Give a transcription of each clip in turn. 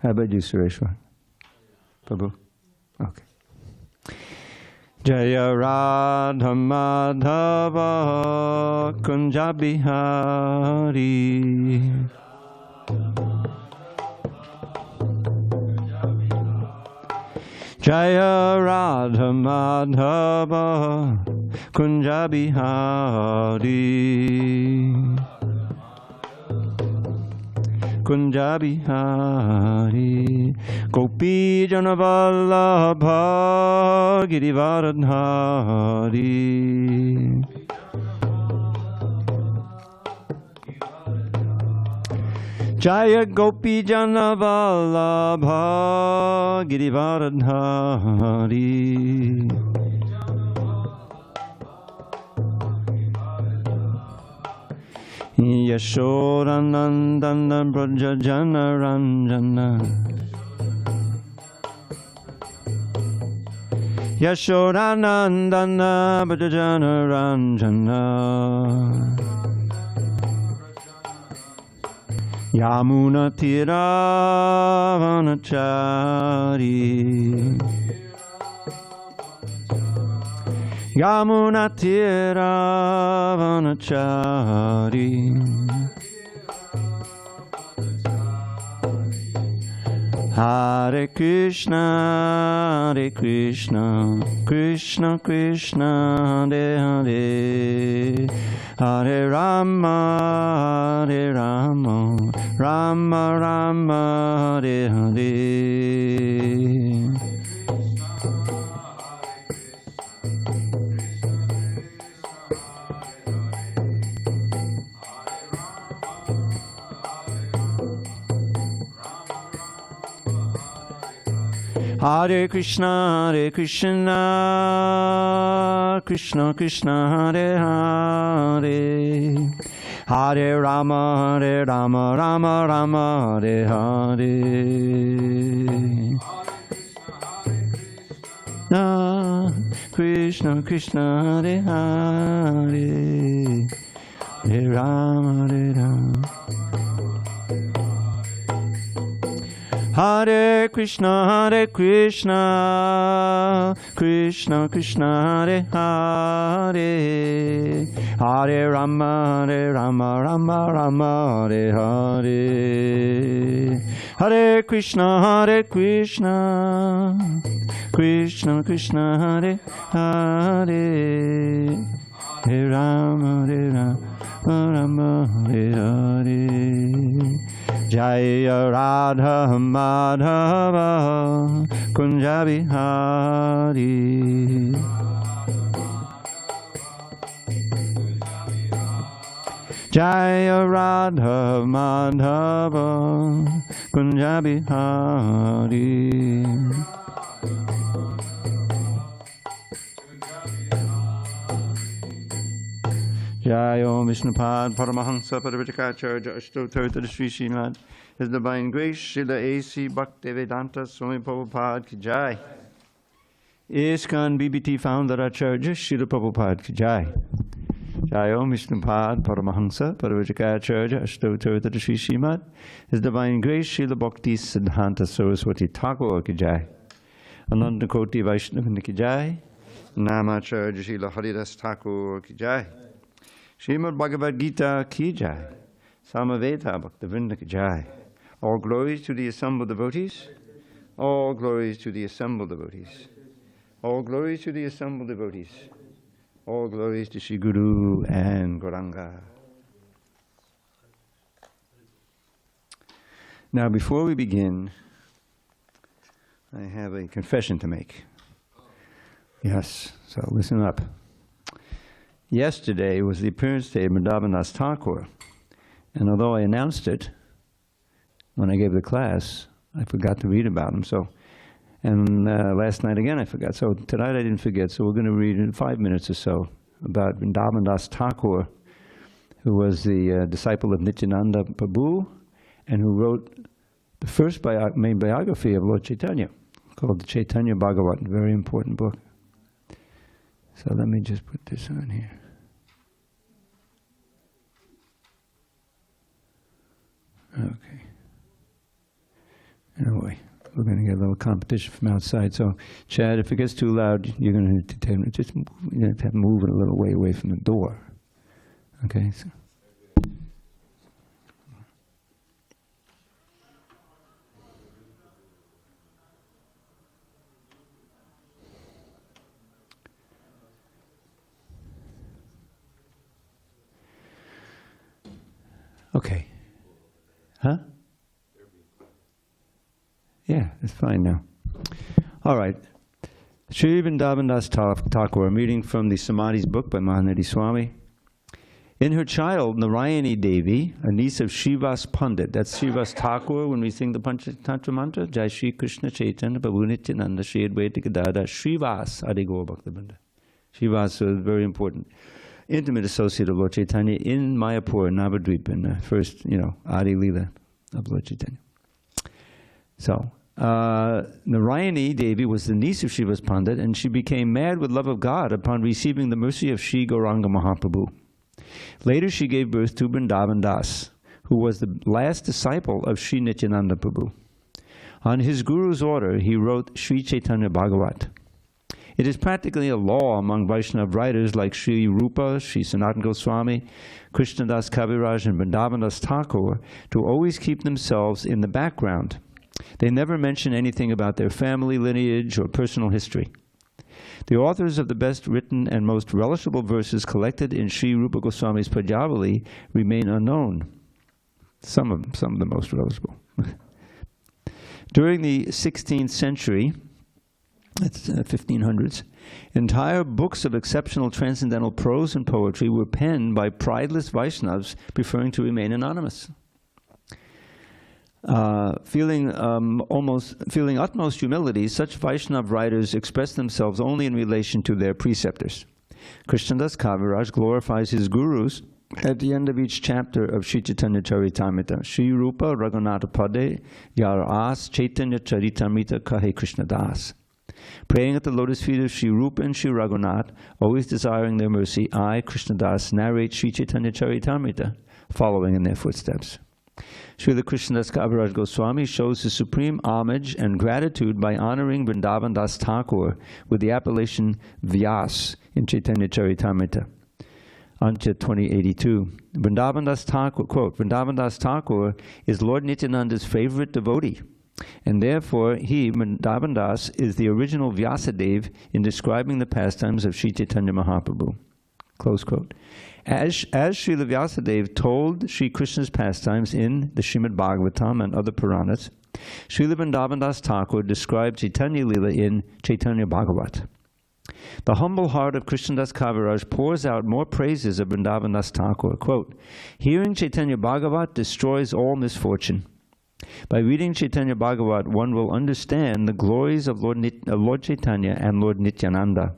How about you, Sureshwar? Prabhu? Okay. Jaya Radha Madhava Kunja Bihari. Jaya Radha Madhava Kunja Bihari. Kunja Bihari. Gopi Jana Vallabha Girivaradhari. Jaya Gopi Jana Vallabha Girivaradhari. Yashodanandana Braja Jana Ranjana. Yashodanandana Braja Jana Ranjana. Yamuna Tiravanachari. Yamuna Tiravanachari. Hare Krishna, Hare Krishna, Krishna Krishna, Hare Hare, Hare Rama, Hare Rama, Rama Rama, Hare Hare. Hare Krishna, Hare Krishna, Krishna Krishna, Hare Hare, Hare Rama, Hare Rama, Rama Rama, Hare Hare. Krishna Krishna, Hare Hare, Hare Rama, Hare Rama. Hare Krishna, Hare Krishna, Krishna Krishna, Hare Hare, Hare Rama, Hare Rama, Rama Rama, Hare Hare. Hare Krishna, Hare Krishna, Krishna Krishna, Hare Hare, Hare Rama, Hare Rama, Rama Hare Hare. Jaya Radha Madhava Kunja Bihari. Jaya Radha Madhava Kunja Bihari. Jai Om Vishnupad Paramahansa Paravatakacharya Ashtottara Sri Srimad. His Divine Grace Srila A.C. Bhaktivedanta Swami Prabhupada Ki Jai. ISKCON BBT Founder Acharya Srila Prabhupada Ki Jai. Jai Om Vishnupad Paramahansa Paravatakacharya Ashtottara Sri Srimad. His Divine Grace Srila Bhakti Siddhanta Saraswati Thakur Ki Jai. Ananda Koti Vaishnava Ki Jai. Namacharya Srila Haridas Thakur Ki Jai. Srimad Bhagavad Gita Ki Jai. Samaveta Bhaktivinoda Ki Jai. All glories to the assembled devotees. All glories to the assembled devotees. All glories to the assembled devotees. All glories to Sri Guru and Gauranga. Now, before we begin, I have a confession to make. Yes, so listen up. Yesterday was the appearance day of Vrindavan Das Thakur, and although I announced it when I gave the class, I forgot to read about him. And last night again I forgot. So tonight I didn't forget. So we're going to read in 5 minutes or so about Vrindavan Das Thakur, who was the disciple of Nityananda Prabhu, and who wrote the first main biography of Lord Chaitanya, called the Chaitanya Bhagavat, a very important book. So let me just put this on here. Okay. Anyway, we're going to get a little competition from outside. So, Chad, if it gets too loud, you're going to need to just have to move it a little way away from the door. Okay? So. Okay. Huh? Yeah, it's fine now. All right. Sri Vrindavan Das Thakur, I'm reading from the Samadhi's book by Mahanadi Swami. In her child, Narayani Devi, a niece of Srivas Pandit, that's Srivas Thakur when we sing the Panchatantra mantra, Jai Shri Krishna Chaitanya Prabhu Nityananda Shri Advaita Gadada, Srivas Adi Gaur Bhaktabinoda. Srivas is very important. Intimate associate of Lord Chaitanya in Mayapur, Navadvip, in the first, Adi Leela of Lord Chaitanya. So, Narayani Devi was the niece of Srivas Pandit, and she became mad with love of God upon receiving the mercy of Sri Gauranga Mahaprabhu. Later she gave birth to Vrindavan Das, who was the last disciple of Sri Nityananda Prabhu. On his guru's order, he wrote Sri Chaitanya Bhagavat. It is practically a law among Vaishnava writers like Sri Rupa, Sri Sanatana Goswami, Krishnadas Kaviraj, and Vrindavan Das Thakur to always keep themselves in the background. They never mention anything about their family lineage or personal history. The authors of the best written and most relishable verses collected in Sri Rupa Goswami's Pajavali remain unknown. Some of the most relishable. During the 16th century, that's 1500s, entire books of exceptional transcendental prose and poetry were penned by prideless Vaishnavas preferring to remain anonymous. Feeling utmost humility, such Vaishnava writers express themselves only in relation to their preceptors. Krishnadas Kaviraj glorifies his gurus at the end of each chapter of Sri Chaitanya Charitamrita. Sri Rupa Raghunatha Pade Yar As Chaitanya Charitamrita Kahe Krishnadas. Praying at the lotus feet of Sri Rupa and Sri Raghunath, always desiring their mercy, I, Krishnadas, narrate Sri Chaitanya Charitamrita, following in their footsteps. Srila Krishnadas Kaviraj Goswami shows his supreme homage and gratitude by honoring Vrindavan Das Thakur with the appellation Vyas in Chaitanya Charitamrita. Ancha 2082. Vrindavan Das Thakur, quote, Vrindavan Das Thakur is Lord Nityananda's favorite devotee, and therefore he, Vrindavan Das, is the original Vyasadeva in describing the pastimes of Sri Chaitanya Mahaprabhu. Close quote. As Srila Vyasadeva told Sri Krishna's pastimes in the Srimad Bhagavatam and other Puranas, Srila Vrindavan Das Thakur described Chaitanya Lila in Chaitanya Bhagavat. The humble heart of Krishnadas Kaviraj pours out more praises of Vrindavan Das Thakur. Quote, hearing Chaitanya Bhagavat destroys all misfortune. By reading Chaitanya Bhagavat, one will understand the glories of Lord Chaitanya and Lord Nityananda,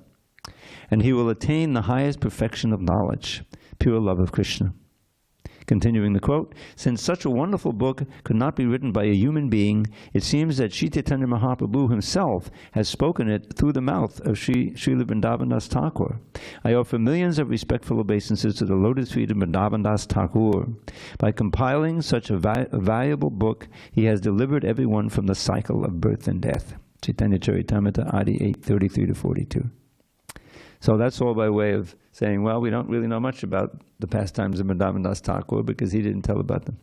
and he will attain the highest perfection of knowledge, pure love of Krishna. Continuing the quote, since such a wonderful book could not be written by a human being, it seems that Sri Chaitanya Mahaprabhu himself has spoken it through the mouth of Srila Vrindavan Das Thakur. I offer millions of respectful obeisances to the lotus feet of Vrindavan Das Thakur. By compiling such a valuable book, he has delivered everyone from the cycle of birth and death. Chaitanya Charitamrita, Adi 8:33-42. So that's all by way of saying, well, we don't really know much about the pastimes of Vrindavan Das Thakur because he didn't tell about them.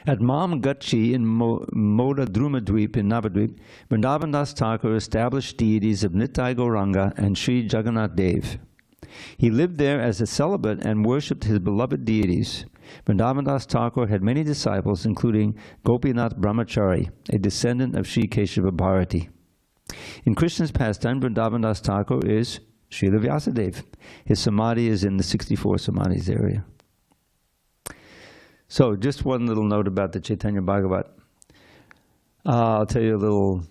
At Mam Gachi in Moda Drumadweep in Navadvip, Vrindavan Das Thakur established deities of Nitai Gauranga and Sri Jagannath Dev. He lived there as a celibate and worshipped his beloved deities. Vrindavan Das Thakur had many disciples, including Gopinath Brahmachari, a descendant of Sri Keshava Bharati. In Krishna's pastime, Vrindavan Das Thakur is Srila Vyasadeva. His samadhi is in the 64 samadhis area. So, just one little note about the Chaitanya Bhagavat. I'll tell you a little,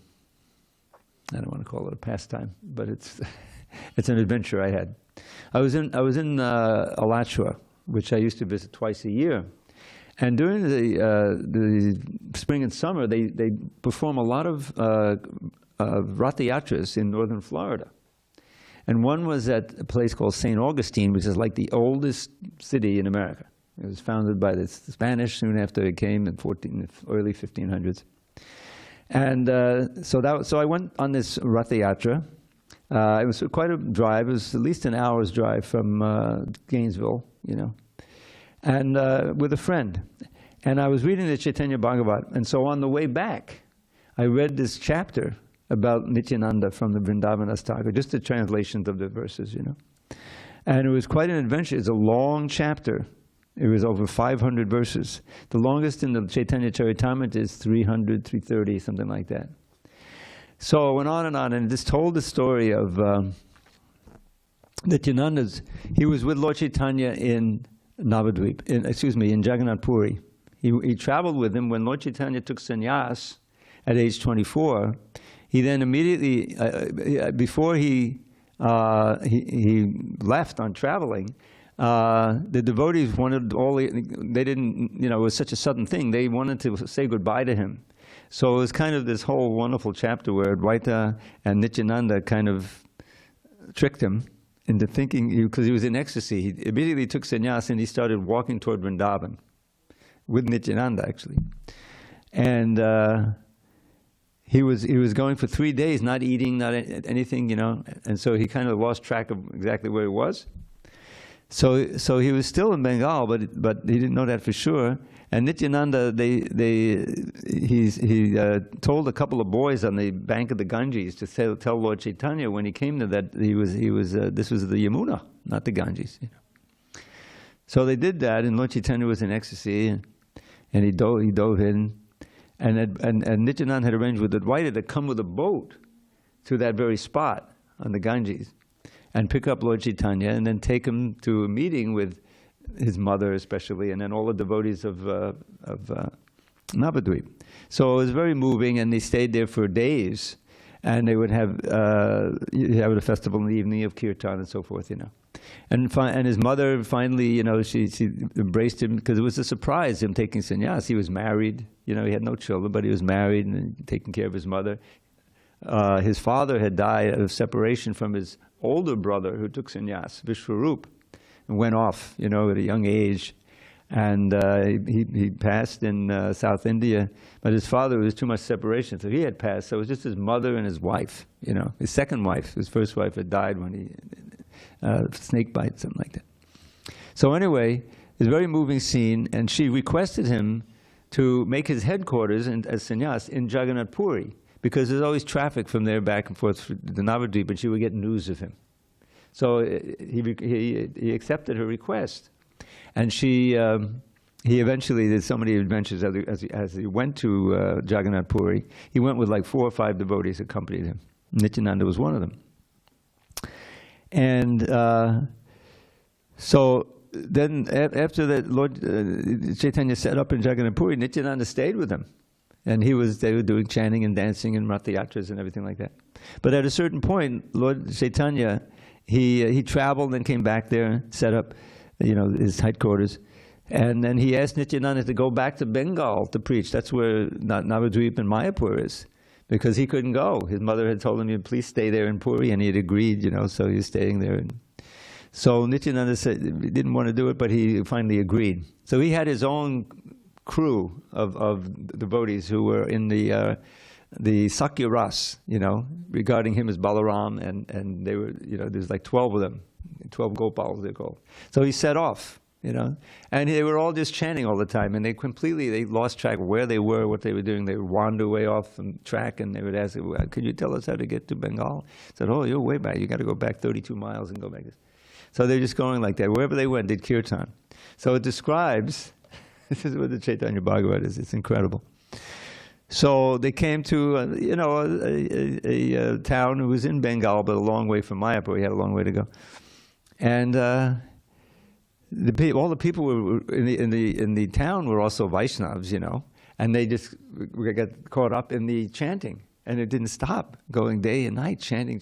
I don't want to call it a pastime, but it's an adventure I had. I was in Alachua, which I used to visit twice a year. And during the spring and summer, they perform a lot of Ratha Yatras in northern Florida. And one was at a place called St. Augustine, which is like the oldest city in America. It was founded by the Spanish soon after it came in early 1500s. And so I went on this Ratha Yatra. It was quite a drive. It was at least an hour's drive from Gainesville, and with a friend. And I was reading the Chaitanya Bhagavat, and so on the way back, I read this chapter about Nityananda from the Vrindavan Thakur, just the translations of the verses, And it was quite an adventure. It's a long chapter. It was over 500 verses. The longest in the Chaitanya Charitamrita is 300, 330, something like that. So I went on, and this told the story of Nityananda's. He was with Lord Chaitanya in Navadvip, in Jagannath Puri. He traveled with him when Lord Chaitanya took sannyas at age 24. He then immediately, before he left on traveling, the devotees wanted they didn't, it was such a sudden thing, they wanted to say goodbye to him. So it was kind of this whole wonderful chapter where Advaita and Nityananda kind of tricked him into thinking, because he was in ecstasy, he immediately took sannyas and he started walking toward Vrindavan with Nityananda, actually. And he was going for 3 days, not eating, not anything, and so he kind of lost track of exactly where he was. So he was still in Bengal, but he didn't know that for sure. And Nityananda, he told a couple of boys on the bank of the Ganges to tell Lord Chaitanya when he came there that this was the Yamuna, not the Ganges. So they did that, and Lord Chaitanya was in ecstasy, and he dove in, and Nityananda had arranged with Advaita to come with a boat to that very spot on the Ganges, and pick up Lord Chaitanya, and then take him to a meeting with his mother especially, and then all the devotees of Navadvip. So it was very moving, and they stayed there for days, and they would have a festival in the evening of kirtan and so forth, And his mother finally, she embraced him, because it was a surprise, him taking sannyas. He was married, he had no children, but he was married and taking care of his mother. His father had died of separation from his older brother who took sannyas, Vishwarup, and went off, at a young age. And he passed in South India, but his father, was too much separation, so he had passed. So it was just his mother and his wife, his second wife. His first wife had died when he, snake bite, something like that. So anyway, it was a very moving scene, and she requested him to make his headquarters as sannyas in Jagannath Puri, because there's always traffic from there back and forth to the Navadvip, and she would get news of him. So he accepted her request, and he eventually, there's so many adventures as he went to Jagannath Puri. He went with like 4 or 5 devotees who accompanied him. Nityananda was one of them. And so then after that, Lord Chaitanya set up in Jagannath Puri, Nityananda stayed with him. And they were doing chanting and dancing and Ratha Yatras and everything like that. But at a certain point, Lord Chaitanya, he traveled and came back there, set up, his headquarters. And then he asked Nityananda to go back to Bengal to preach. That's where Navadvip and Mayapur is, because he couldn't go. His mother had told him, please stay there in Puri, and he had agreed, so he was staying there. So Nityananda said he didn't want to do it, but he finally agreed. So he had his own crew of devotees who were in the Sakya Ras, regarding him as Balaram, and they were, there's like 12 of them, 12 Gopals they're called. So he set off, and they were all just chanting all the time, and they lost track of where they were, what they were doing. They would wander way off from track, and they would ask, could you tell us how to get to Bengal? I said, oh, you're way back. You got to go back 32 miles and go back. So they're just going like that. Wherever they went, did kirtan. So it describes, this is what the Chaitanya Bhagavat is. It's incredible. So they came to, a town who was in Bengal, but a long way from Mayapur. He had a long way to go. And all the people were in the town were also Vaishnavas, and they just got caught up in the chanting. And it didn't stop, going day and night, chanting.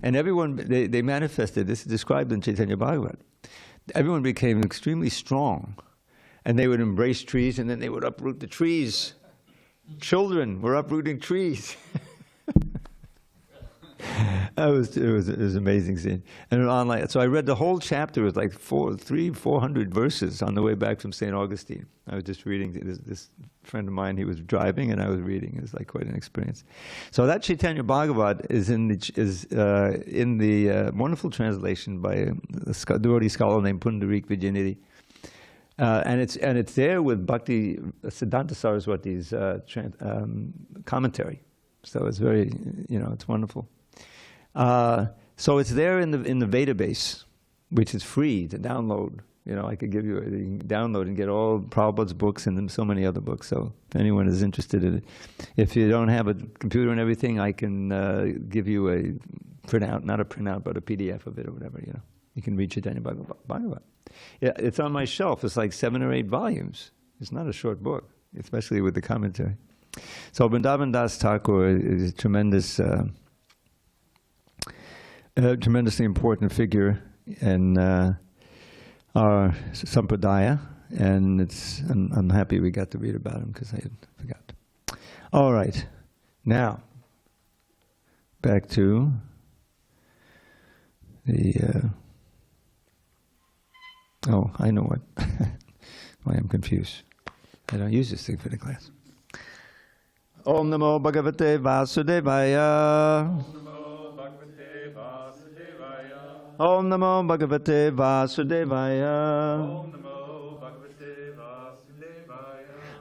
And everyone, they manifested, this is described in Chaitanya Bhagavat. Everyone became extremely strong. And they would embrace trees, and then they would uproot the trees. Children were uprooting trees. It was an amazing scene. And online, so I read the whole chapter. It was like 400 verses on the way back from St. Augustine. I was just reading this friend of mine, he was driving and I was reading. It was like quite an experience. So that Chaitanya Bhagavat is in the wonderful translation by a devotee scholar named Pundarik Vijayanidhi. And it's there with Bhakti Siddhanta Saraswati's commentary. So it's very, it's wonderful. So it's there in the Veda base, which is free to download. I could give you can download and get all Prabhupada's books and so many other books. So if anyone is interested in it, if you don't have a computer and everything, I can give you a printout, not a printout, but a PDF of it or whatever. You can read Chaitanya Bhagavat. Yeah, it's on my shelf. It's like 7 or 8 volumes. It's not a short book, especially with the commentary. So Vrindavan Das Thakur is a tremendous, tremendously important figure in our sampradaya, and I'm happy we got to read about him because I had forgot. All right, now back to the. Oh, I know what. Why I'm confused. I don't use this thing for the class. Om Namo Bhagavate Vasudevaya. Om Namo Bhagavate Vasudevaya.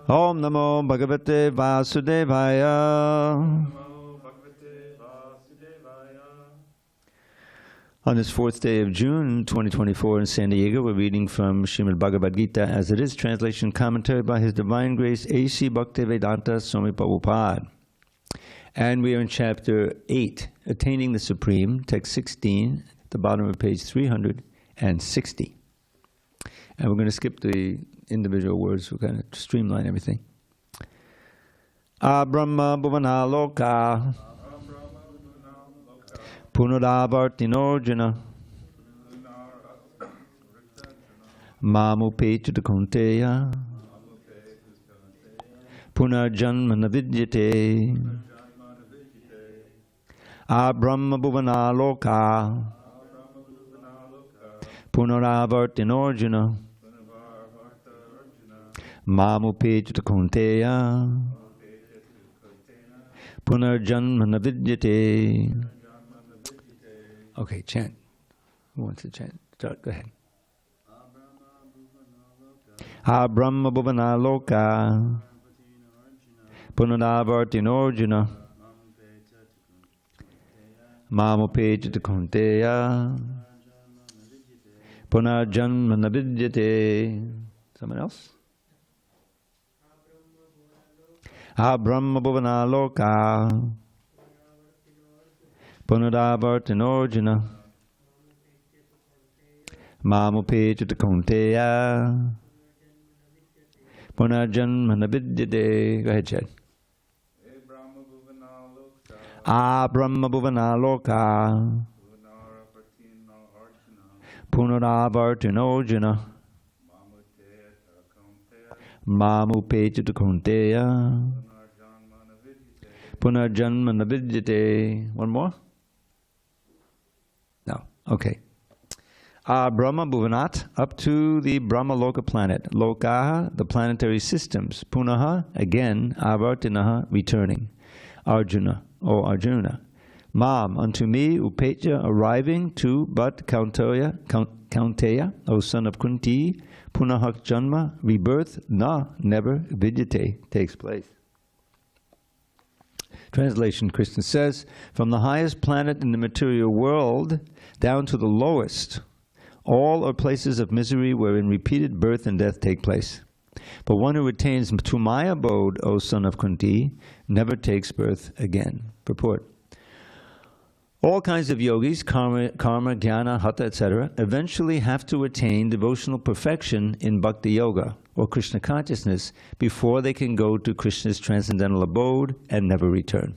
Om Namo Bhagavate Vasudevaya. On this 4th day of June 2024 in San Diego, we're reading from Srimad Bhagavad Gita as it is, translation commentary by His Divine Grace A.C. Bhaktivedanta Swami Prabhupada. And we are in chapter 8, Attaining the Supreme, text 16, at the bottom of page 360. And we're going to skip the individual words, we're going to streamline everything. Brahmā bhuvana loka Punaravartinorjuna Mamupechita Kunteya Punarjanma navidyate Brahmā bhuvana loka Punaravartinorjuna Mamupechita Kunteya Punarjanma navidyate. Okay, chant. Who wants to chant? Start, go ahead. Brahmā bhuvana loka Punaravartinorjuna Mamupechita Kunteya Punarjanma navidyate. Someone else? Brahmā bhuvana loka Punaravartinorjuna Mamupechita Kunteya Punarjanma navidyate. Go ahead, Chad. Brahmā bhuvana loka Punaravartinorjuna Mamupechita Kunteya Punarjanma navidyate. One more? No. Okay. Brahmā bhuvanat, up to the Brahma Loka planet. Lokaha, the planetary systems. Punaha, again. Avartinaha, returning. Arjuna, O Arjuna. Mam, unto me, Upecha, arriving to, but Kaunteya, O son of Kunti, Punahak Janma, rebirth, na, never, vidyate, takes place. Translation, Krishna says, from the highest planet in the material world down to the lowest, all are places of misery wherein repeated birth and death take place. But one who attains to my abode, O son of Kunti, never takes birth again. Purport. All kinds of yogis, karma, jnana, hatha, etc., eventually have to attain devotional perfection in bhakti yoga, or Krishna consciousness, before they can go to Krishna's transcendental abode and never return.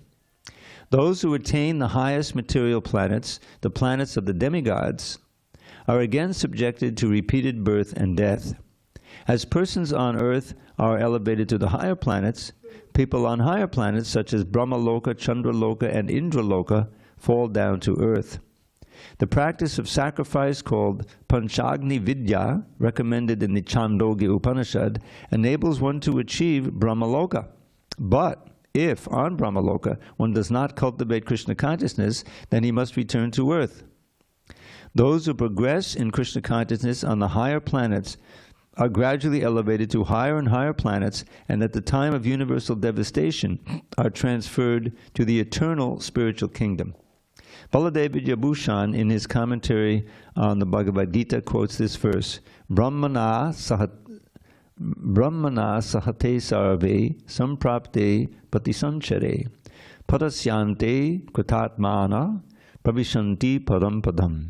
Those who attain the highest material planets, the planets of the demigods, are again subjected to repeated birth and death. As persons on earth are elevated to the higher planets, people on higher planets such as Brahma Loka, Chandra Loka, and Indra Loka fall down to earth. The practice of sacrifice called Panchagni Vidya, recommended in the Chandogya Upanishad, enables one to achieve Brahmaloka. But if, on Brahmaloka, one does not cultivate Krishna consciousness, then he must return to earth. Those who progress in Krishna consciousness on the higher planets are gradually elevated to higher and higher planets, and at the time of universal devastation are transferred to the eternal spiritual kingdom. Baladeva Yabhushan, in his commentary on the Bhagavad Gita, quotes this verse, Brahmana sahate sarve samprapte patisanchare padasyante kritatmana pravishanti param padam.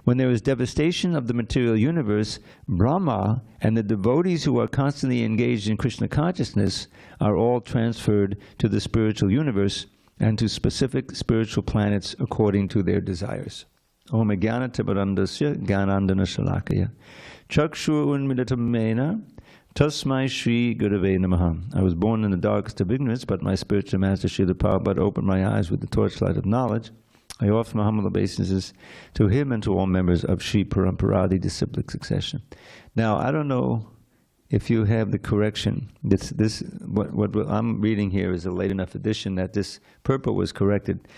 When there is devastation of the material universe, Brahma and the devotees who are constantly engaged in Krishna consciousness are all transferred to the spiritual universe and to specific spiritual planets according to their desires. Om Jnana Timirandasya Jnanandana Shalakaya Chakshur Unmilitam Mena Tasmai Shri Gurave Namaha. I was born in the darkest of ignorance, but my spiritual master Srila Prabhupada opened my eyes with the torchlight of knowledge. I offer my humble obeisances to him and to all members of Sri Paramparadi disciplic succession. Now, I don't know if you have the correction. What I'm reading here is a late enough edition that this purport was corrected.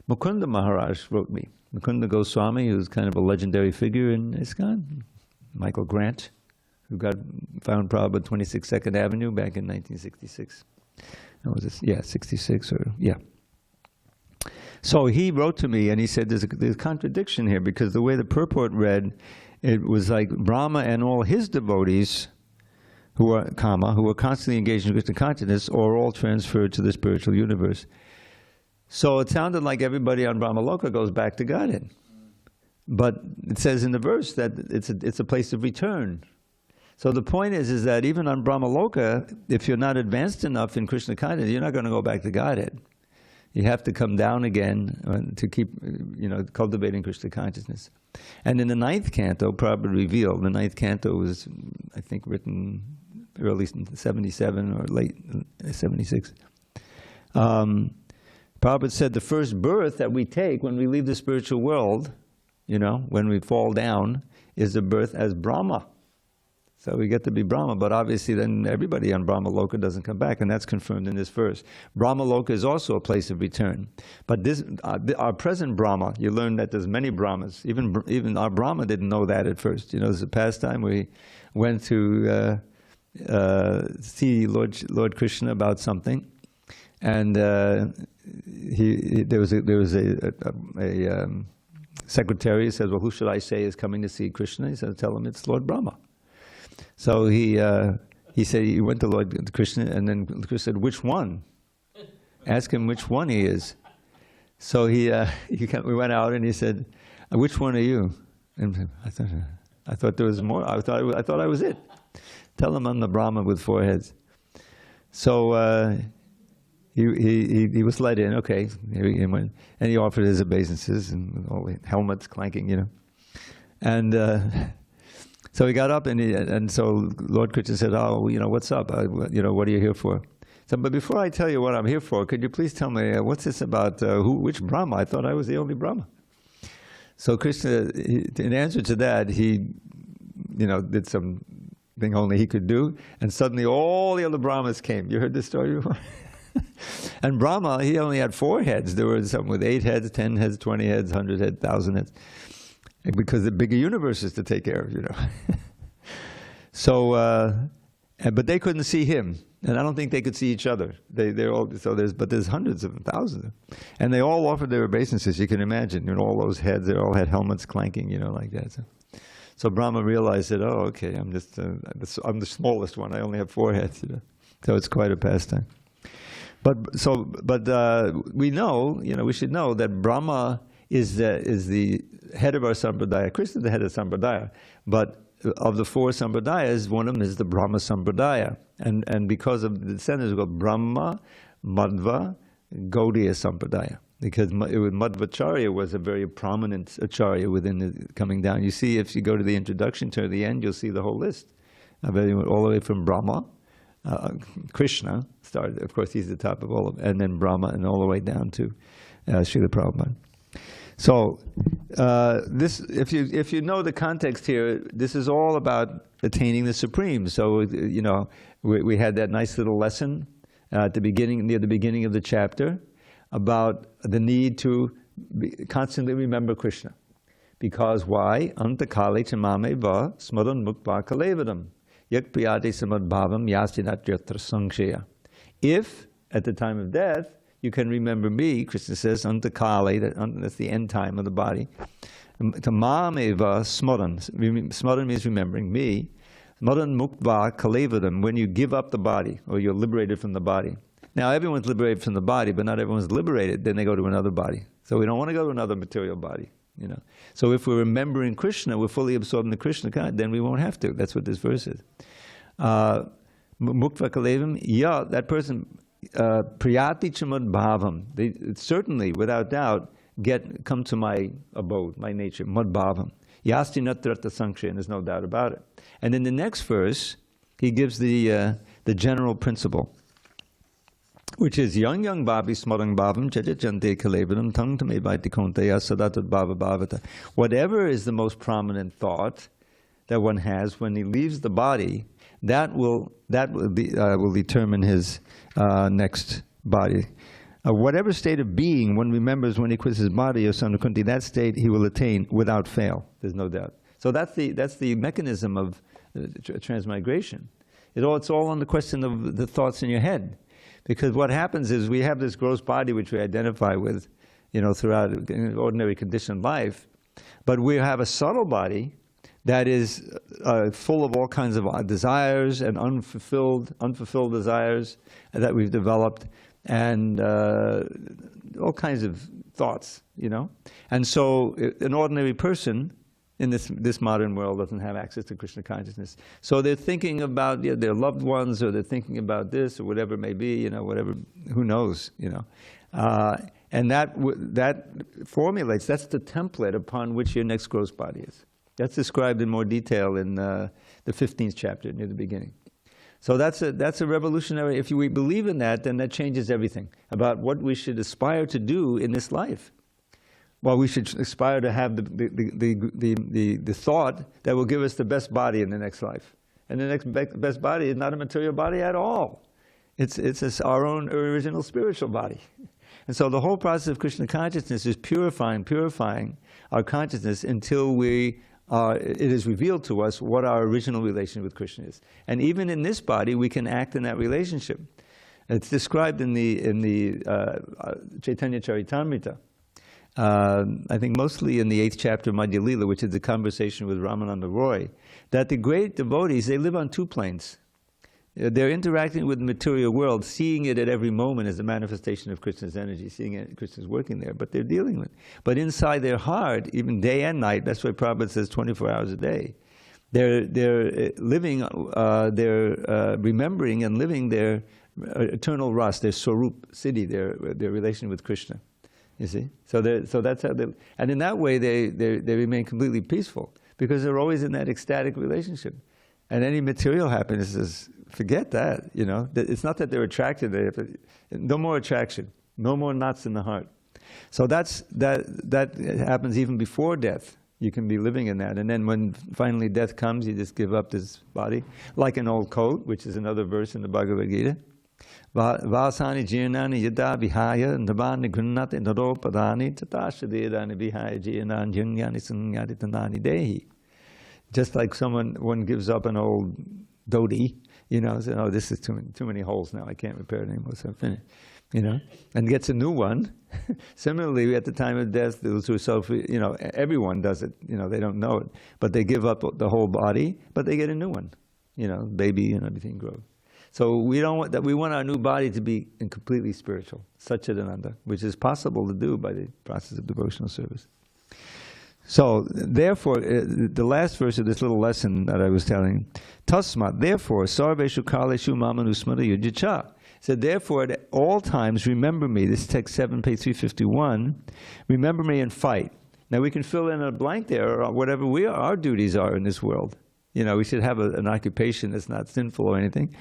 Mukunda Maharaj wrote me. Mukunda Goswami, who's kind of a legendary figure in ISKCON. Michael Grant, who found Prabhupada 26 2nd Avenue back in 1966. Was this? Yeah, 66 or, yeah. So he wrote to me and he said there's a contradiction here, because the way the purport read, it was like Brahma and all his devotees who are constantly engaged in Krishna consciousness are all transferred to the spiritual universe. So it sounded like everybody on Brahmaloka goes back to Godhead. But it says in the verse that it's a place of return. So the point is that even on Brahmaloka, if you're not advanced enough in Krishna consciousness, you're not going to go back to Godhead. You have to come down again to keep, cultivating Krishna consciousness. And in the 9th canto, Prabhupada revealed, the 9th canto was, I think, written early 77 or late 76. Prabhupada said the first birth that we take when we leave the spiritual world, when we fall down, is the birth as Brahma. So we get to be Brahma, but obviously then everybody on Brahmaloka doesn't come back, and that's confirmed in this verse. Brahmaloka is also a place of return. But this, our present Brahma, you learn that there's many Brahmas. Even our Brahma didn't know that at first. There's a pastime we went to see Lord Krishna about something, and there was a secretary who says, well, who should I say is coming to see Krishna? He said, tell him it's Lord Brahma. So he said he went to Lord Krishna, and then Krishna said, which one? Ask him which one he is. So we went out and he said, which one are you? And I thought there was more. I thought I was it. Tell him I'm the Brahma with 4 heads. So he was let in. Okay, here he went, and he offered his obeisances and all the helmets clanking, and. So he got up and so Lord Krishna said, oh, what's up? What are you here for? So, but before I tell you what I'm here for, could you please tell me, what's this about, which Brahma? I thought I was the only Brahma. So Krishna, in answer to that, he, did something only he could do, and suddenly all the other Brahmas came. You heard this story before? And Brahma, he only had 4 heads. There were some with 8 heads, 10 heads, 20 heads, 100 heads, 1,000 heads. Because the bigger universes to take care of, So, but they couldn't see him, and I don't think they could see each other. There's hundreds of them, thousands of them, and they all offered their obeisances. You can imagine, all those heads, they all had helmets clanking, like that. So Brahma realized that, oh, okay, I'm the smallest one. I only have 4 heads, So it's quite a pastime. But we know, we should know that Brahma is the head of our Sampradaya. Krishna is the head of Sampradaya. But of the 4 Sampradayas, one of them is the Brahma Sampradaya. And because of the descendants, we go Brahma, Madhva, Gaudiya Sampradaya. Because Madhvacharya was a very prominent acharya within the coming down. You see, if you go to the introduction to the end, you'll see the whole list. All the way from Brahma, Krishna started, of course he's the top of all of them, and then Brahma, and all the way down to Srila Prabhupada. So this, if you know the context here, this is all about attaining the Supreme. So you know, we had that nice little lesson at the beginning, near the beginning of the chapter, about the need to constantly remember Krishna. Because why? Antakale chamame va smaran mukva kalevadam yak priyate samadbhavam yasinat yatra sanshaya. If, at the time of death, you can remember me, Krishna says, antakale, that's the end time of the body. Tamame va smaran. Smaran means remembering me. Smaran mukva kalevadam, when you give up the body, or you're liberated from the body. Now, everyone's liberated from the body, but not everyone's liberated. Then they go to another body. So we don't want to go to another material body. You know, so if we're remembering Krishna, we're fully absorbed in the Krishna God, then we won't have to. That's what this verse is. Mukva kalevam, yeah, that person, priyati chamad bhavam, they certainly, without doubt, come to my abode, my nature, mad bhavam. Yasti natrata sankshay, and there's no doubt about it. And in the next verse, he gives the general principle, which is yang bhavi smarang bhavam jajajante kalevanam tang tame vaiti konteya sadatat bhava bhavata. Whatever is the most prominent thought that one has when he leaves the body, that will determine his next body. Whatever state of being one remembers when he quits his body, O son of Kunti, that state he will attain without fail. There's no doubt. So that's the mechanism of transmigration. It's all on the question of the thoughts in your head. Because what happens is we have this gross body which we identify with, you know, throughout ordinary conditioned life, but we have a subtle body that is full of all kinds of desires and unfulfilled desires that we've developed, and all kinds of thoughts, you know. And so an ordinary person in this modern world doesn't have access to Krishna consciousness. So they're thinking about their loved ones, or they're thinking about this, or whatever it may be, you know, whatever, who knows, you know. And that formulates, that's the template upon which your next gross body is. That's described in more detail in the 15th chapter, near the beginning. So that's a revolutionary, if we believe in that, then that changes everything about what we should aspire to do in this life. Well, we should aspire to have the thought that will give us the best body in the next life. And the next best body is not a material body at all. It's our own original spiritual body. And so the whole process of Krishna consciousness is purifying our consciousness until it is revealed to us what our original relation with Krishna is. And even in this body, we can act in that relationship. It's described in the Chaitanya Charitamrita. I think mostly in the 8th chapter of Madhya Lila, which is the conversation with Ramananda Roy, that the great devotees, they live on two planes. They're interacting with the material world, seeing it at every moment as a manifestation of Krishna's energy, seeing it, Krishna's working there, but they're dealing with it. But inside their heart, even day and night, that's why Prabhupada says 24 hours a day, they're living, they're remembering and living their eternal ras, their Swarup Siddhi, their relation with Krishna. You see, so that's how they, and in that way they remain completely peaceful because they're always in that ecstatic relationship. And any material happiness is, forget that. You know, it's not that they're attracted. No more attraction, no more knots in the heart. So that happens even before death. You can be living in that, and then when finally death comes, you just give up this body, like an old coat, which is another verse in the Bhagavad Gita. Vasani jirnani yada vihaya nabani gunnati naropadani tatashadidani vihaya jirnani jungyani sunyati tanani dehi. Just like one gives up an old dhoti, you know, says, oh, this is too many holes now, I can't repair it anymore, so I'm finished, you know, and gets a new one. Similarly, at the time of death, those who suffer, you know, everyone does it, you know, they don't know it, but they give up the whole body, but they get a new one, you know, baby and everything grows. So we don't want that. We want our new body to be completely spiritual, Satchidananda, which is possible to do by the process of devotional service. So therefore, the last verse of this little lesson that I was telling, Tasmat, therefore, sarveshu kaleshu mamanusmara yujyacha. So therefore, at all times, remember me. This is text 7, page 351. Remember me and fight. Now we can fill in a blank there, or whatever our duties are in this world. You know, we should have an occupation that's not sinful or anything.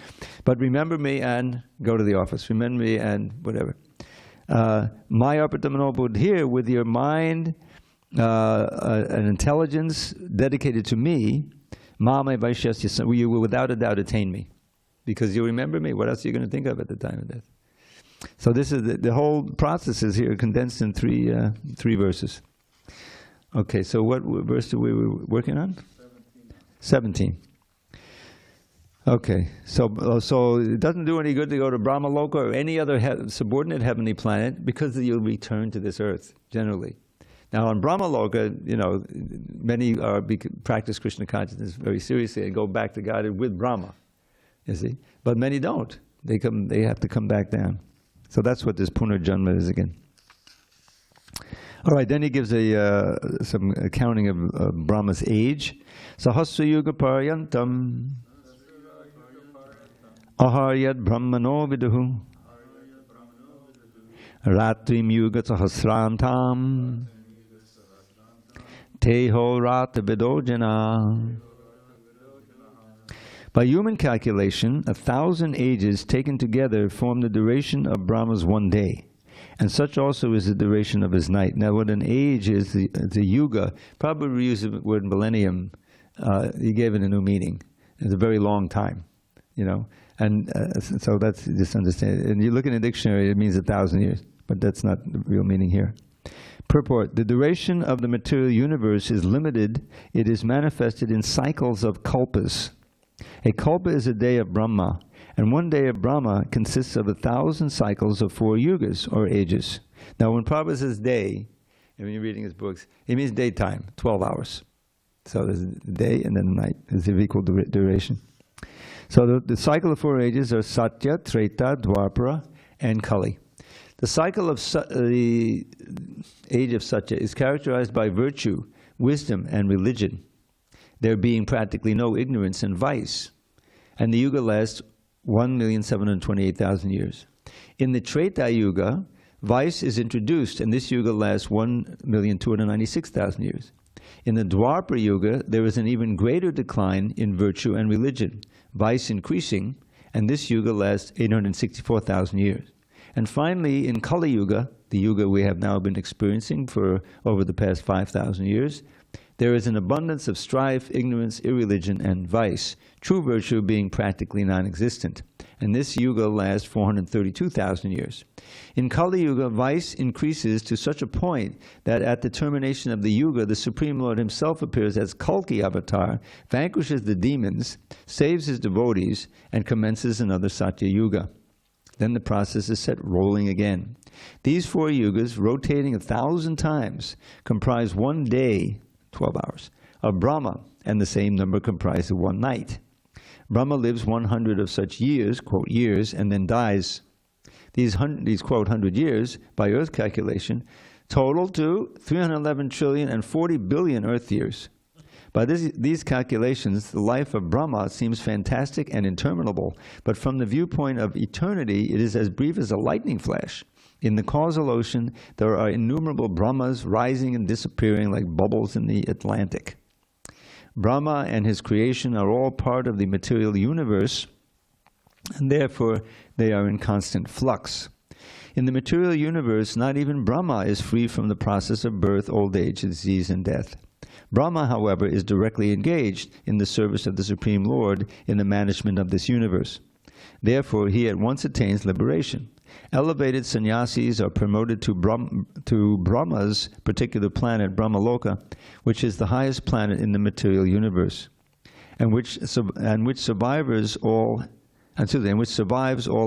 But remember me and go to the office. Remember me and whatever. Maya Pratamano Buddhir, with your mind, an intelligence dedicated to me, Mama Vaishyasya, you will without a doubt attain me. Because you remember me, what else are you going to think of at the time of death? So this is the whole process is here condensed in three verses. Okay, so what verse are we working on? 17. Okay, so it doesn't do any good to go to Brahma Loka or any other subordinate heavenly planet because you'll return to this earth, generally. Now on Brahma Loka, many practice Krishna consciousness very seriously and go back to Godhead with Brahma, you see. But many don't. They have to come back down. So that's what this Punarjanma is again. All right, then he gives some accounting of Brahma's age. Sahasra Yuga Paryantam Aharyad Brahmano Viduhu Ratrim Yuga Sahasrantam Teho Rata Vidojana. By human calculation, 1,000 ages taken together form the duration of Brahma's one day. And such also is the duration of his night. Now what an age is, the yuga, probably we use the word millennium, he gave it a new meaning. It's a very long time, And so that's just understand. And you look in a dictionary, it means 1,000 years. But that's not the real meaning here. Purport: the duration of the material universe is limited. It is manifested in cycles of kalpas. A kalpa is a day of Brahma, and one day of Brahma consists of 1,000 cycles of 4 yugas, or ages. Now when Prabhupada says day, and when you're reading his books, it means daytime, 12 hours. So there's day and then night, is of equal duration. So the cycle of 4 ages are Satya, Treta, Dwapara, and Kali. The cycle of the age of Satya is characterized by virtue, wisdom, and religion, there being practically no ignorance and vice. And the yuga lasts 1,728,000 years. In the Treta Yuga, vice is introduced, and this yuga lasts 1,296,000 years. In the Dwapara Yuga, there is an even greater decline in virtue and religion, vice increasing, and this yuga lasts 864,000 years. And finally, in Kali Yuga, the yuga we have now been experiencing for over the past 5,000 years, there is an abundance of strife, ignorance, irreligion, and vice, true virtue being practically non-existent. And this yuga lasts 432,000 years. In Kali Yuga, vice increases to such a point that at the termination of the yuga, the Supreme Lord himself appears as Kalki avatar, vanquishes the demons, saves his devotees, and commences another Satya Yuga. Then the process is set rolling again. These 4 yugas, rotating 1,000 times, comprise one day, 12 hours, of Brahma, and the same number comprise of one night. Brahma lives 100 of such years, quote, years, and then dies. These quote, 100 years, by earth calculation, total to 311 trillion and 40 billion earth years. By these calculations, the life of Brahma seems fantastic and interminable, but from the viewpoint of eternity, it is as brief as a lightning flash. In the causal ocean, there are innumerable Brahmas rising and disappearing like bubbles in the Atlantic. Brahma and his creation are all part of the material universe, and therefore they are in constant flux. In the material universe, not even Brahma is free from the process of birth, old age, disease, and death. Brahma, however, is directly engaged in the service of the Supreme Lord in the management of this universe. Therefore, he at once attains liberation. Elevated sannyasis are promoted to Brahma's particular planet, Brahmaloka, which is the highest planet in the material universe, and which survives all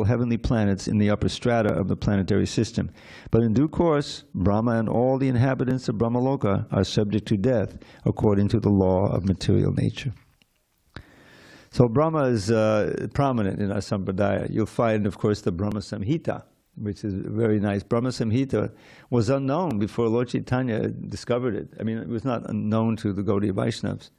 heavenly planets in the upper strata of the planetary system. But in due course, Brahma and all the inhabitants of Brahmaloka are subject to death according to the law of material nature. So Brahma is prominent in our Sampradaya. You'll find, of course, the Brahma Samhita, which is very nice. Brahma Samhita was unknown before Lord Chaitanya discovered it. I mean, it was not unknown to the Gaudiya Vaishnavas.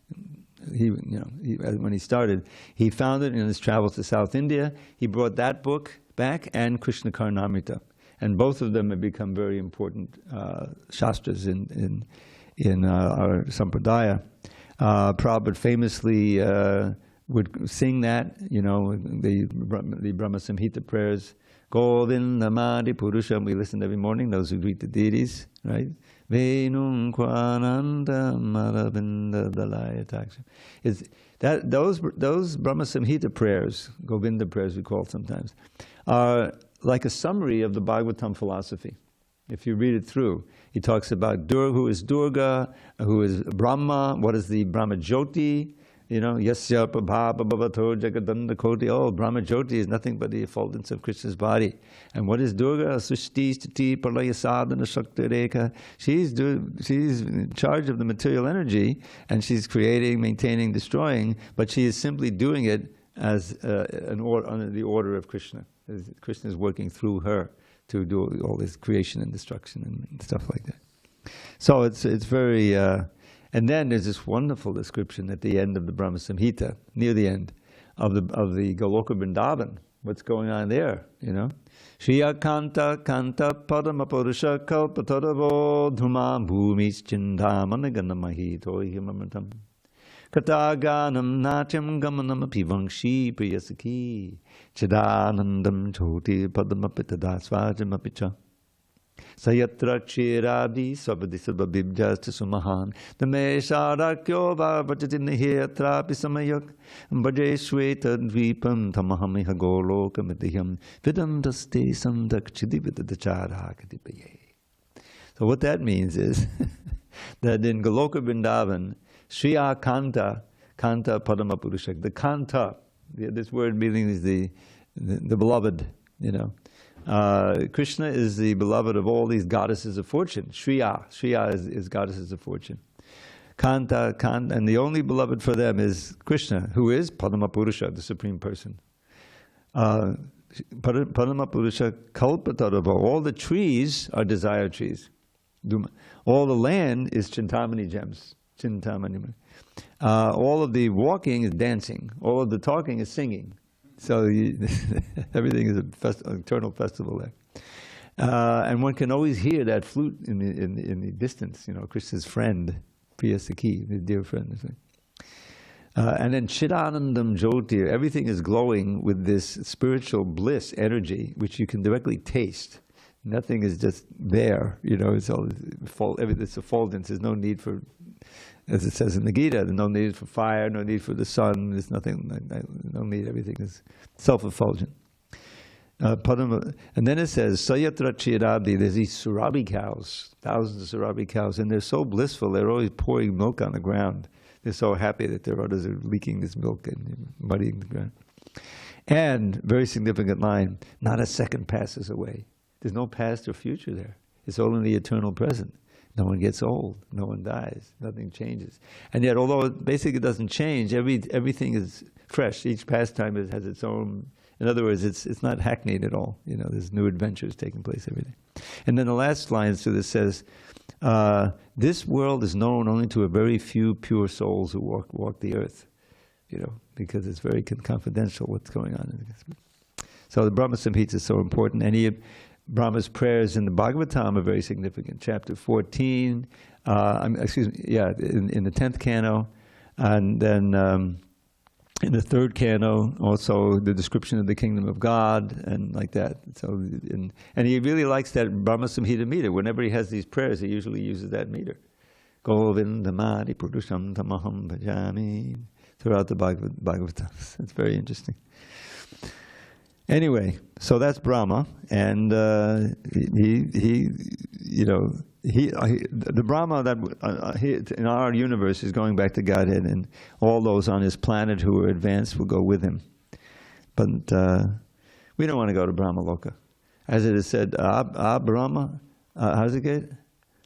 When he started, he found it in his travels to South India. He brought that book back and Krishna Karnamrita, and both of them have become very important shastras in our Sampradaya. Prabhupada famously would sing that, the Brahma Samhita prayers Govindamadi Purusham, we listen every morning, those who greet the deities, right? Venum Kwananda Maravinda Dalayataksha. Those Brahma Samhita prayers, Govinda prayers we call sometimes, are like a summary of the Bhagavatam philosophy. If you read it through, he talks about who is Durga, who is Brahma, what is the Brahma Jyoti, Yasya Prabhava Bhavato Jagadanda Koti. Oh, Brahma Jyoti is nothing but the effulgence of Krishna's body. And what is Durga? Sushti Stiti Pralaya Sadhana Shakti Rekha. She's in charge of the material energy, and she's creating, maintaining, destroying, but she is simply doing it as under the order of Krishna. Krishna is working through her to do all this creation and destruction and stuff like that. So it's very... and then there's this wonderful description at the end of the Brahma Samhita, near the end, of the Goloka Vrindavan. What's going on there, Shriya Kanta Kanta Padama Purusha Kalpatadavo Dhuma Bhumis Chindamana Mahito Himamatam Kataganam Natyam Gamanam Pivangshi Priyasaki Chidanandam Choti Padama Pitadasvajam Apicha Sayatra Kshirabdi Sabadisababibjas Sumahan Damesharakyo Vavajatinihitra Pisamayak Bajeshweta Dvipam Tamahamiha Goloka Midhyam Vidam Daste Samdakchidivitadacharhakadipaye. So what that means is that in Goloka Vrindavan, Shriya Kanta Padama Purushak, the Kanta, this word meaning is the beloved, Krishna is the beloved of all these goddesses of fortune. Shriya is goddesses of fortune. Kanta, and the only beloved for them is Krishna, who is Padma Purusha, the Supreme Person. Padma Purusha Kalpatadava, all the trees are desire trees. All the land is Chintamani gems. Chintamani. All of the walking is dancing. All of the talking is singing. So everything is an eternal festival there. And one can always hear that flute in the distance, Krishna's friend, Priya Sakhi, his dear friend. And then Chidanandam Jyoti, everything is glowing with this spiritual bliss energy, which you can directly taste. Nothing is just there, it's all it's effulgence. There's no need for, as it says in the Gita, there's no need for fire, no need for the sun, there's nothing, no need, everything is self-effulgent. And then it says, Sayatra Chirabdi, there's these Surabi cows, thousands of Surabi cows, and they're so blissful, they're always pouring milk on the ground. They're so happy that their udders are leaking this milk and muddying the ground. And, very significant line, not a second passes away. There's no past or future there. It's all in the eternal present. No one gets old. No one dies. Nothing changes. And yet, although it basically doesn't change, everything is fresh. Each pastime has its own. In other words, it's not hackneyed at all. There's new adventures taking place every day. And then the last line to this says, "This world is known only to a very few pure souls who walk the earth." Because it's very confidential what's going on. So the Brahma Samhita is so important. Brahma's prayers in the Bhagavatam are very significant. Chapter 14, in the 10th canto, and then in the 3rd canto, also the description of the kingdom of God, and like that. So, and he really likes that Brahma Samhita meter. Whenever he has these prayers, he usually uses that meter. Govindamadi Purusham Tamaham Bhajami, throughout the Bhagavatam. It's very interesting. Anyway, so that's Brahma, and the Brahma that in our universe is going back to Godhead, and all those on his planet who are advanced will go with him. But we don't want to go to Brahma Loka, as it is said. Brahma, how does it get?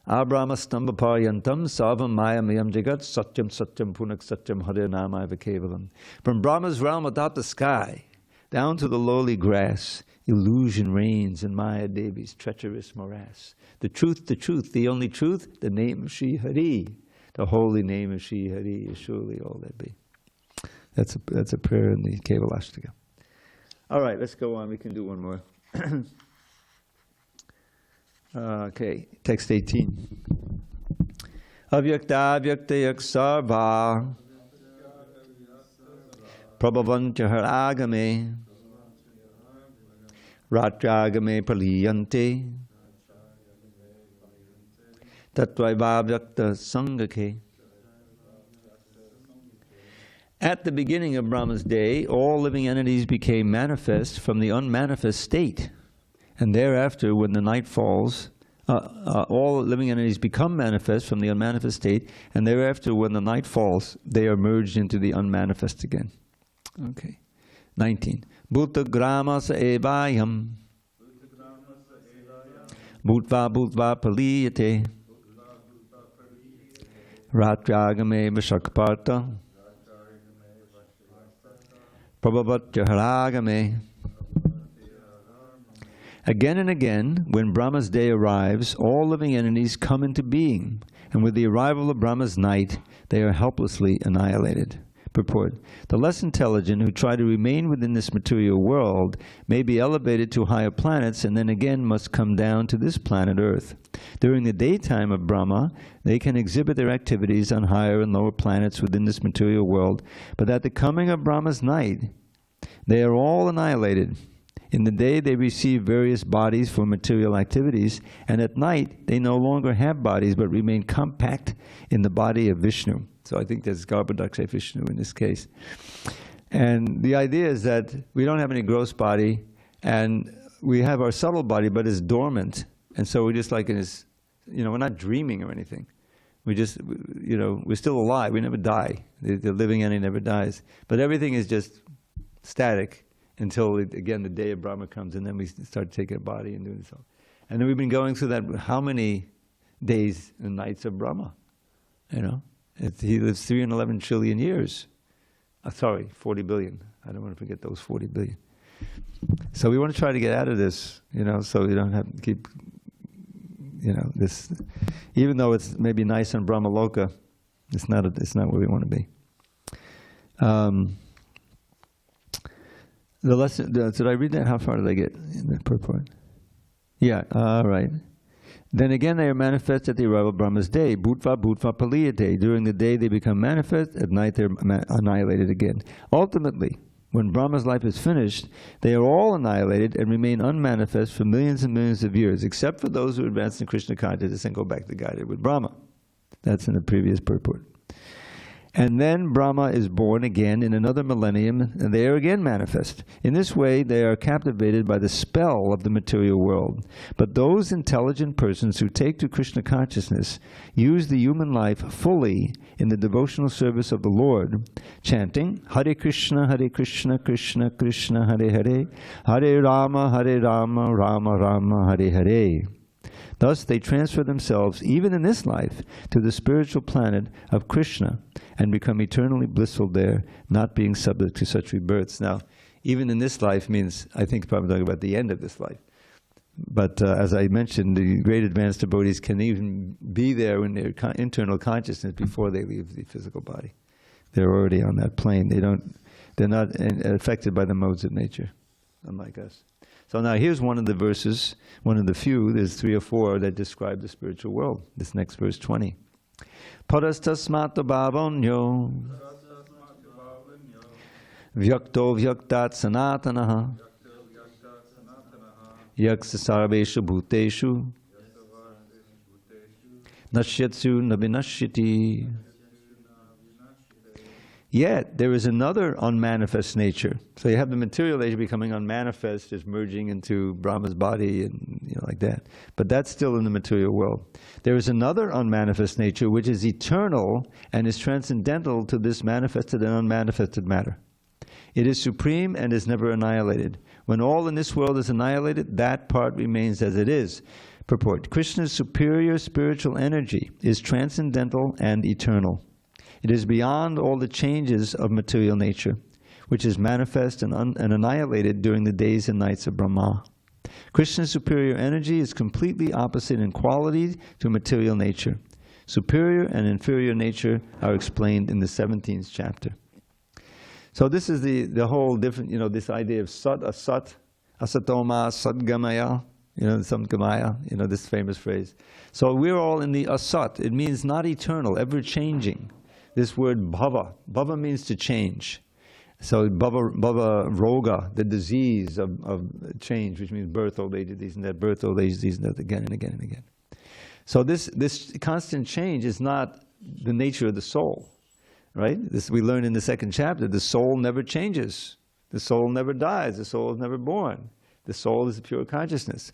Brahma Stambhaparyantam Savam Mayamiyam Jagat Satyam Satyam Punak Satyam Hare Namaiva Kevalam. From Brahma's realm atop the sky down to the lowly grass, illusion reigns in Maya Devi's treacherous morass. The truth, the only truth, the name of Shri Hari. The holy name of Shri Hari is surely all that be. That's a prayer in the Kevalashtaka. All right, let's go on. We can do one more. Okay, text 18. Avyakta avyaktayak sarva prabhavantya har agame Ratyagame paliyante Tatvaibhavyakta Sangake. At the beginning of Brahma's day, all living entities became manifest from the unmanifest state. And thereafter, when the night falls, all living entities become manifest from the unmanifest state, and thereafter, when the night falls, they are merged into the unmanifest again. Okay. 19. Bhuta gramasa evayam Bhutva bhutva paliyate Ratyagame vashakparta Prabhavatyaharagame. Again and again, when Brahma's day arrives, all living entities come into being, and with the arrival of Brahma's night, they are helplessly annihilated. Purport. The less intelligent who try to remain within this material world may be elevated to higher planets and then again must come down to this planet Earth. During the daytime of Brahma, they can exhibit their activities on higher and lower planets within this material world, but at the coming of Brahma's night, they are all annihilated. In the day they receive various bodies for material activities, and at night they no longer have bodies but remain compact in the body of Vishnu. So I think that's Garbhodaksha Vishnu in this case. And the idea is that we don't have any gross body, and we have our subtle body, but it's dormant. And so we're just like in this, we're not dreaming or anything. We just, we're still alive. We never die. The living entity never dies. But everything is just static until, again, the day of Brahma comes, and then we start taking a body and doing this all. And then we've been going through that, how many days and nights of Brahma, He lives 311 trillion years. 40 billion. I don't want to forget those 40 billion. So we want to try to get out of this, so we don't have to keep, this. Even though it's maybe nice on Brahma Loka, it's not where we want to be. The lesson. Did I read that? How far did I get in the purport? Yeah. All right. Then again they are manifest at the arrival of Brahma's day. Bhutva bhutva paliyate. During the day they become manifest, at night they're annihilated again. Ultimately, when Brahma's life is finished, they are all annihilated and remain unmanifest for millions and millions of years, except for those who advance in Krishna consciousness and go back to guided with Brahma. That's in the previous purport. And then Brahma is born again in another millennium, and they are again manifest. In this way, they are captivated by the spell of the material world. But those intelligent persons who take to Krishna consciousness use the human life fully in the devotional service of the Lord, chanting Hare Krishna, Krishna Krishna, Hare Hare, Hare Rama, Rama Rama, Hare Hare. Thus, they transfer themselves, even in this life, to the spiritual planet of Krishna and become eternally blissful there, not being subject to such rebirths. Now, even in this life means, I think probably talking about the end of this life. But as I mentioned, the great advanced devotees can even be there in their internal consciousness before they leave the physical body. They're already on that plane. They're not affected by the modes of nature, unlike us. So now here's one of the verses, one of the few, there's 3 or 4 that describe the spiritual world. This next verse, 20. Parastasmata bhavonyo vyakto vyaktat sanatanaha yaksa sarveshu bhuteshu nashyatsu navinashyati. Yet, there is another unmanifest nature. So you have the material nature becoming unmanifest, just merging into Brahma's body and like that. But that's still in the material world. There is another unmanifest nature which is eternal and is transcendental to this manifested and unmanifested matter. It is supreme and is never annihilated. When all in this world is annihilated, that part remains as it is. Purport. Krishna's superior spiritual energy is transcendental and eternal. It is beyond all the changes of material nature, which is manifest and annihilated during the days and nights of Brahmā. Krishna's superior energy is completely opposite in quality to material nature. Superior and inferior nature are explained in the 17th chapter. So this is the whole different, this idea of sat, asat, asatoma, sadgamaya, samgamaya, this famous phrase. So we're all in the asat. It means not eternal, ever changing. This word bhava. Bhava means to change. So bhava roga, the disease of change, which means birth, old age, these and that, birth, old age, these and that, again and again and again. So this constant change is not the nature of the soul, right? This we learn in the second chapter. The soul never changes. The soul never dies. The soul is never born. The soul is pure consciousness.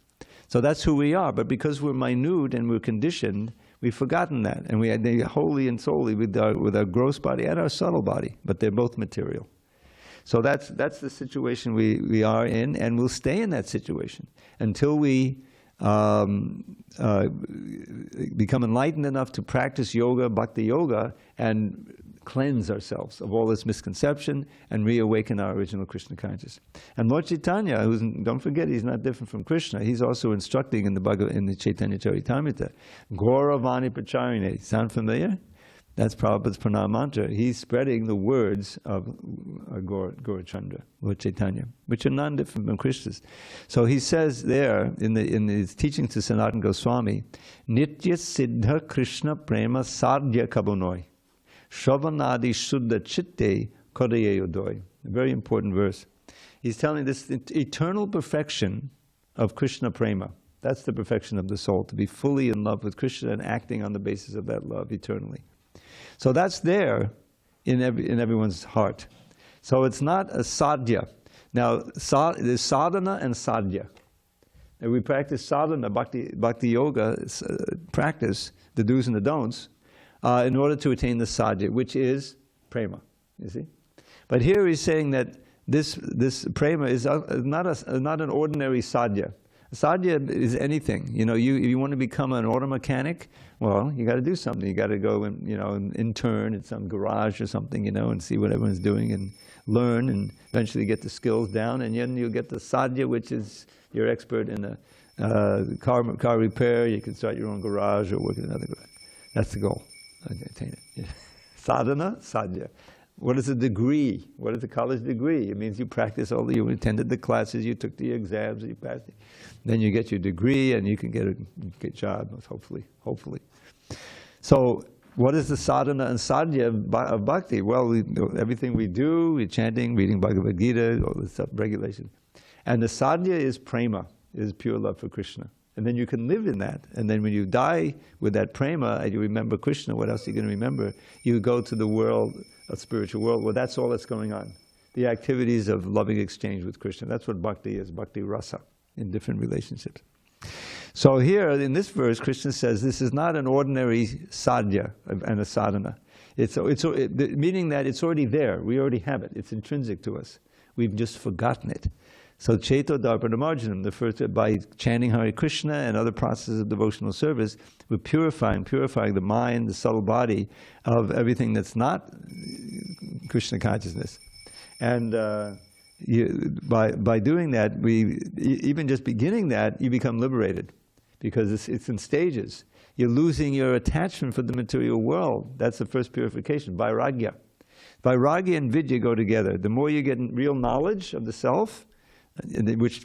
So that's who we are. But because we're minute and we're conditioned, we've forgotten that. And we are wholly and solely with our gross body and our subtle body. But they're both material. So that's the situation we are in, and we'll stay in that situation until we become enlightened enough to practice yoga, bhakti yoga, and cleanse ourselves of all this misconception and reawaken our original Krishna consciousness. And Lord Chaitanya, don't forget, he's not different from Krishna. He's also instructing in the Chaitanya Charitamrita. Gauravani Pracharine. Sound familiar? That's Prabhupada's pranam mantra. He's spreading the words of Gaurachandra, Lord Chaitanya, which are non-different from Krishna's. So he says there, in his teaching to Sanatana Goswami, Nitya Siddha Krishna Prema Sadhya Kabunoi, Shravanadi Shuddha Chitte Kodaye Udoi. A very important verse. He's telling this eternal perfection of Krishna Prema. That's the perfection of the soul, to be fully in love with Krishna and acting on the basis of that love eternally. So that's there in everyone's heart. So it's not a sadhya. Now, there's sadhana and sadhya. And we practice sadhana, bhakti yoga practice, the do's and the don'ts, in order to attain the sadhya, which is prema, you see. But here he's saying that this prema is not an ordinary sadhya. Sadhya is anything. You know, you want to become an auto mechanic, well, you got to do something. You got to go and intern at some garage or something, and see what everyone's doing and learn and eventually get the skills down, and then you'll get the sadhya, which is you're expert in car repair. You can start your own garage or work in another garage. That's the goal. Attain it. Yeah. Sadhana, sadhya. What is a degree? What is a college degree? It means you practice you attended the classes, you took the exams, you passed it. Then you get your degree and you can get a job, hopefully. So what is the sadhana and sadhya of bhakti? Well, everything we do, we're chanting, reading Bhagavad Gita, all this stuff, regulation. And the sadhya is prema, is pure love for Krishna. And then you can live in that. And then when you die with that prema, and you remember Krishna, what else are you going to remember? You go to the world, a spiritual world, where that's all that's going on. The activities of loving exchange with Krishna. That's what bhakti is, bhakti rasa, in different relationships. So here, in this verse, Krishna says this is not an ordinary sadhya and a sadhana. Meaning that it's already there. We already have it. It's intrinsic to us. We've just forgotten it. So Chaito Darpana Marjanam, by chanting Hare Krishna and other processes of devotional service, we're purifying the mind, the subtle body of everything that's not Krishna consciousness. And by doing that, even just beginning that, you become liberated, because it's in stages. You're losing your attachment for the material world. That's the first purification, vairagya. Vairagya and vidya go together. The more you get real knowledge of the self, which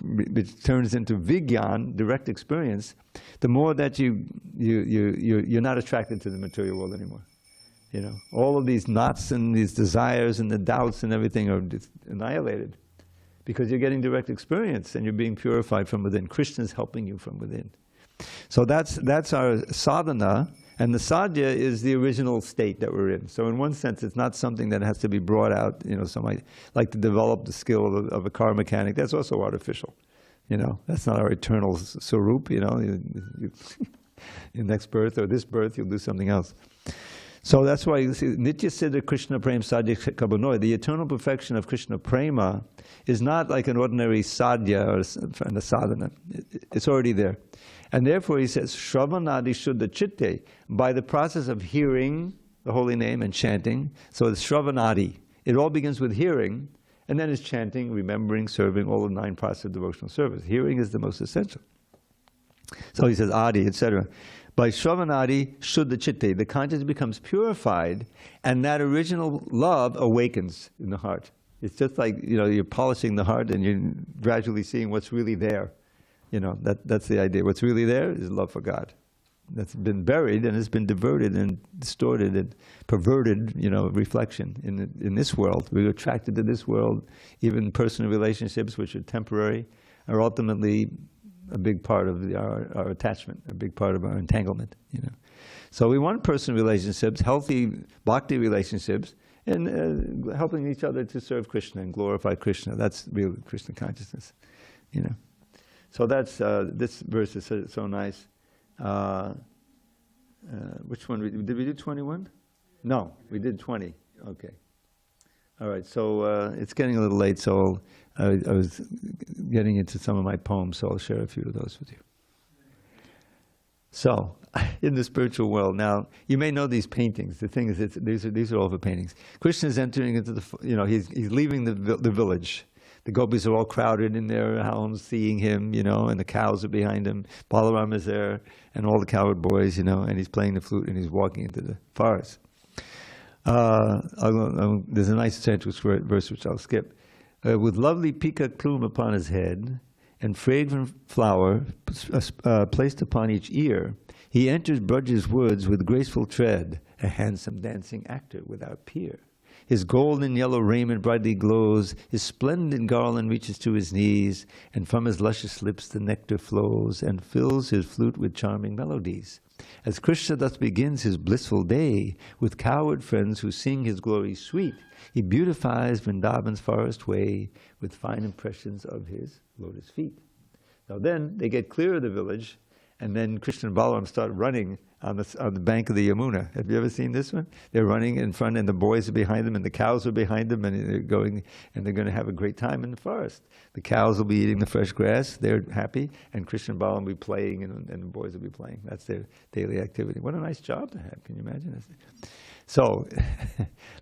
turns into vigyan, direct experience, the more that you're not attracted to the material world anymore. All of these knots and these desires and the doubts and everything are annihilated, because you're getting direct experience and you're being purified from within. Krishna's helping you from within. So that's our sadhana, and the sadhya is the original state that we're in. So in one sense, it's not something that has to be brought out. Somebody like to develop the skill of a car mechanic. That's also artificial. That's not our eternal sarup. In next birth or this birth, you'll do something else. So that's why you see Nitya Siddha Krishna Prema Sadhya Kabunoi. The eternal perfection of Krishna Prema is not like an ordinary sadhya or a sadhana. It's already there. And therefore he says, Shravanadi Shuddha Chitte, by the process of hearing the holy name and chanting. So it's Shravanadi. It all begins with hearing, and then it's chanting, remembering, serving, all the 9 processes of devotional service. Hearing is the most essential. So he says, Adi, etc. By Shravanadi Shuddha Chitte, the consciousness becomes purified, and that original love awakens in the heart. It's just like, you're polishing the heart and you're gradually seeing what's really there. That's the idea. What's really there is love for God. that's been buried and has been diverted and distorted and perverted, reflection in this world. We're attracted to this world. Even personal relationships, which are temporary, are ultimately a big part of our attachment, a big part of our entanglement. So we want personal relationships, healthy bhakti relationships, and helping each other to serve Krishna and glorify Krishna. That's real Krishna consciousness. So that's this verse is so nice. Which one? Did we do 21? No, we did 20. Okay. All right, so it's getting a little late, so I was getting into some of my poems, so I'll share a few of those with you. So, in the spiritual world, now, you may know these paintings. The thing is, these are all the paintings. Krishna is entering into he's leaving the village. The gopis are all crowded in their homes, seeing him, and the cows are behind him. Balaram is there, and all the cowherd boys, and he's playing the flute, and he's walking into the forest. There's a nice Sanskrit verse which I'll skip. With lovely peacock plume upon his head, and fragrant flower placed upon each ear, he enters Braj's woods with graceful tread, a handsome dancing actor without peer. His gold and yellow raiment brightly glows, his splendid garland reaches to his knees, and from his luscious lips the nectar flows, and fills his flute with charming melodies. As Krishna thus begins his blissful day, with cowherd friends who sing his glory sweet, he beautifies Vrindavan's forest way, with fine impressions of his lotus feet. Now then, they get clear of the village, and then Krishna and Balaram start running on the bank of the Yamuna. Have you ever seen this one? They're running in front, and the boys are behind them, and the cows are behind them, and they're going to have a great time in the forest. The cows will be eating the fresh grass. They're happy, and Krishna and Balaram will be playing, and the boys will be playing. That's their daily activity. What a nice job to have. Can you imagine this? So,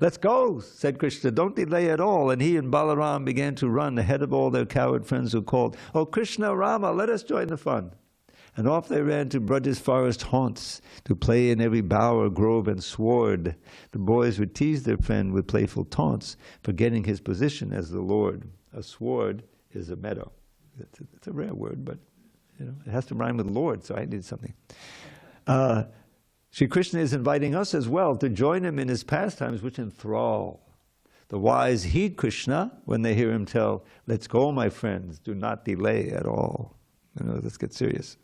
let's go, said Krishna. Don't delay at all. And he and Balaram began to run ahead of all their cowherd friends who called, "Oh, Krishna, Rama, let us join the fun." And off they ran to Braj's forest haunts, to play in every bower, grove, and sward. The boys would tease their friend with playful taunts, forgetting his position as the Lord. A sward is a meadow. It's a rare word, but it has to rhyme with Lord, so I need something. Sri Krishna is inviting us as well to join him in his pastimes, which enthrall. The wise heed Krishna when they hear him tell, "Let's go, my friends, do not delay at all." Let's get serious.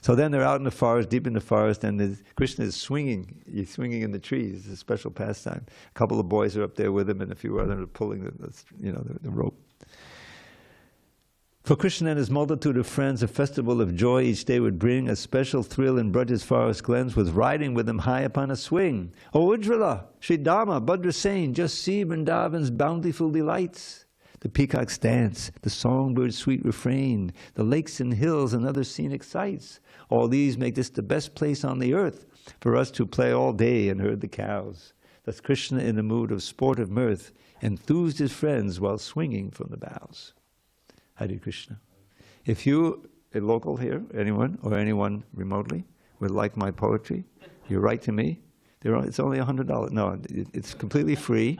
So then they're out in the forest, deep in the forest, and Krishna is swinging. He's swinging in the trees. It's a special pastime. A couple of boys are up there with him, and a few others are pulling the rope. For Krishna and his multitude of friends, a festival of joy each day would bring. A special thrill in Braj's forest glens was riding with him high upon a swing. O Ujjvala, Sri Dhamma, Bhadrasena, just see Vrindavan's bountiful delights. The peacock's dance, the songbird's sweet refrain, the lakes and hills and other scenic sights. All these make this the best place on the earth for us to play all day and herd the cows. Thus Krishna, in a mood of sportive mirth, enthused his friends while swinging from the boughs. Hare Krishna. If you, a local here, anyone remotely, would like my poetry, you write to me. It's only $100. No, it's completely free.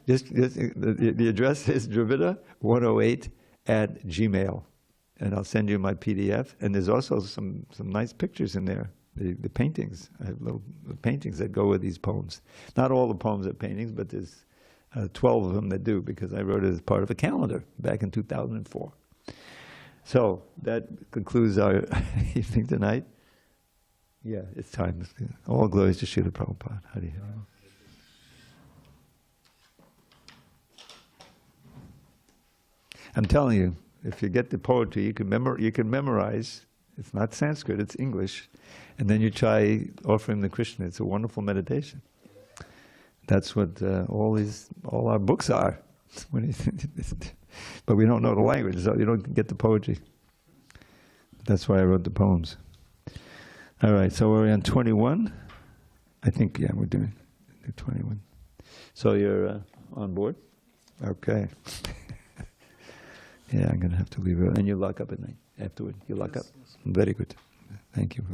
The address is Dravida108@gmail, and I'll send you my PDF. And there's also some nice pictures in there. The paintings. I have little paintings that go with these poems. Not all the poems are paintings, but there's 12 of them that do, because I wrote it as part of a calendar back in 2004. So that concludes our evening tonight. Yeah, it's time. All glories to Srila Prabhupada. Hare Hare. I'm telling you, if you get the poetry, you can memorize. It's not Sanskrit, it's English. And then you try offering the Krishna. It's a wonderful meditation. That's what all our books are. But we don't know the language, so you don't get the poetry. That's why I wrote the poems. All right, so we're on 21. I think, yeah, we're doing 21. So you're on board? Okay. Yeah, I'm going to have to leave early. And you lock up at night afterward. You lock up? Very good. Thank you.